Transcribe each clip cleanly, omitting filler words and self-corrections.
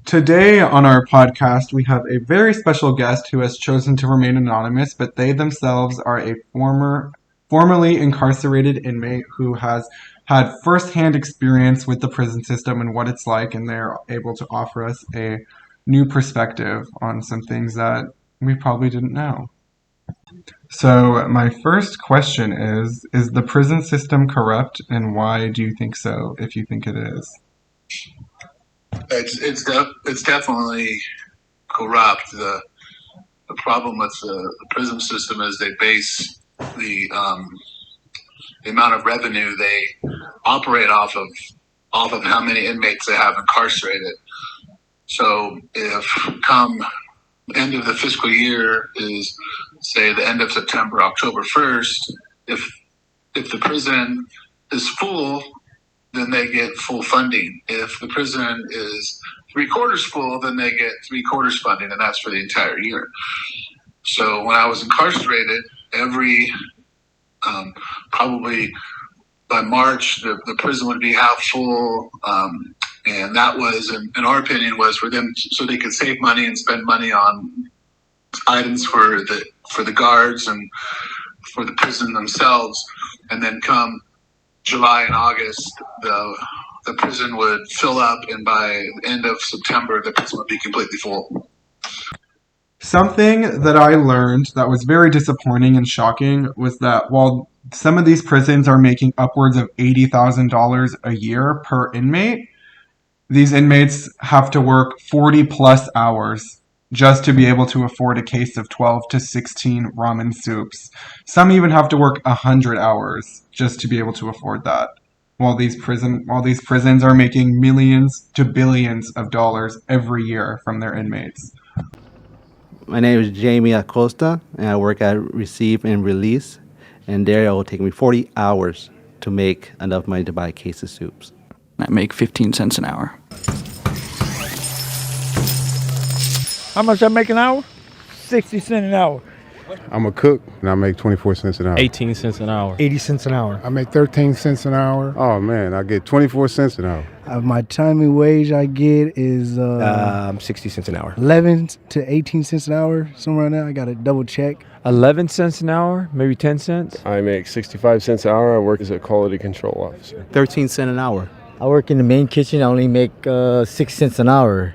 Today on our podcast, we have a very special guest who has chosen to remain anonymous, but they themselves are a formerly incarcerated inmate who has had firsthand experience with the prison system and what it's like, and they're able to offer us a new perspective on some things that we probably didn't know. So, my first question is the prison system corrupt, and why do you think so, if you think it is? It's definitely corrupt. The problem with the prison system is they base the amount of revenue they operate off of how many inmates they have incarcerated. So if come end of the fiscal year is say the end of September, October 1st, if the prison is full, then they get full funding. If the prison is three-quarters full, then they get three-quarters funding, and that's for the entire year. So when I was incarcerated, every probably by March, the prison would be half full, and that was, in our opinion, was for them so they could save money and spend money on items for the guards and for the prison themselves, and then come July and August, the prison would fill up, and by the end of September, the prison would be completely full. Something that I learned that was very disappointing and shocking was that while some of these prisons are making upwards of $80,000 a year per inmate, these inmates have to work 40 plus hours just to be able to afford a case of 12 to 16 ramen soups. Some even have to work 100 hours just to be able to afford that. While these prisons are making millions to billions of dollars every year from their inmates. My name is Jamie Acosta, and I work at Receive and Release. And there it will take me 40 hours to make enough money to buy a case of soups. I make 15 cents an hour. How much I make an hour? 60 cents an hour. I'm a cook, and I make 24 cents an hour. 18 cents an hour. 80 cents an hour. I make 13 cents an hour. Oh, man, I get 24 cents an hour. My timely wage I get is 60 cents an hour. 11 to 18 cents an hour, somewhere around there. I got to double check. 11 cents an hour, maybe 10 cents. I make 65 cents an hour. I work as a quality control officer. 13 cents an hour. I work in the main kitchen. I only make 6 cents an hour.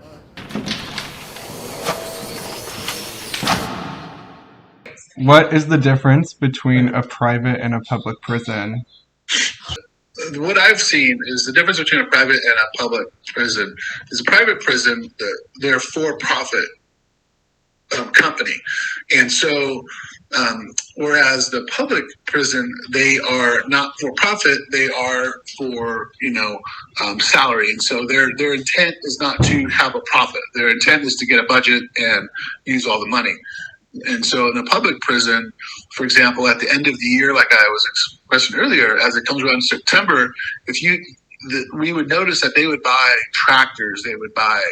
What is the difference between a private and a public prison? What I've seen is the difference between a private and a public prison is a private prison, they're for-profit company. And so, whereas the public prison, they are not for profit, they are for, salary. And so their intent is not to have a profit. Their intent is to get a budget and use all the money. And so in a public prison, for example, at the end of the year, like I was expressing earlier, as it comes around in September, we would notice that they would buy tractors, they would buy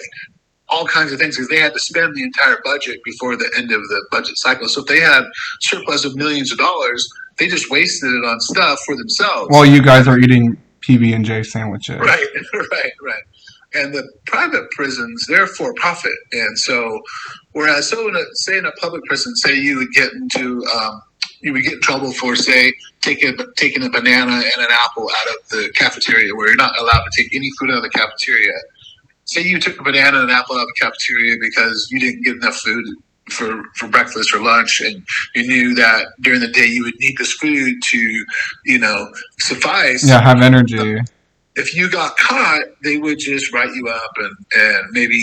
all kinds of things because they had to spend the entire budget before the end of the budget cycle. So if they had surplus of millions of dollars, they just wasted it on stuff for themselves. While you guys are eating PB&J sandwiches. Right. And the private prisons, they're for profit. And so, whereas in a public prison, say you would get in trouble for, say, taking a banana and an apple out of the cafeteria, where you're not allowed to take any food out of the cafeteria. Say you took a banana and an apple out of the cafeteria because you didn't get enough food for breakfast or lunch, and you knew that during the day you would need this food to, suffice. Yeah, have energy. If you got caught, they would just write you up and maybe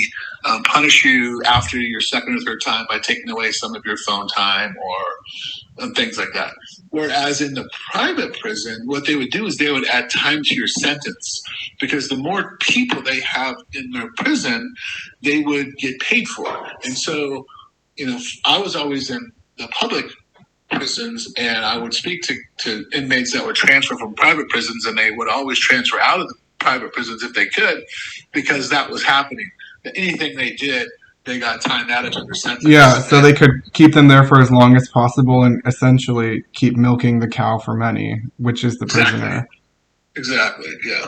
punish you after your second or third time by taking away some of your phone time or things like that. Whereas in the private prison, what they would do is they would add time to your sentence, because the more people they have in their prison, they would get paid for. And so, I was always in the public prisons, and I would speak to inmates that would transfer from private prisons, and they would always transfer out of the private prisons if they could, because that was happening. Anything they did, they got time added to their sentence. Yeah, so they could keep them there for as long as possible and essentially keep milking the cow for money, which is the prisoner. Exactly, yeah.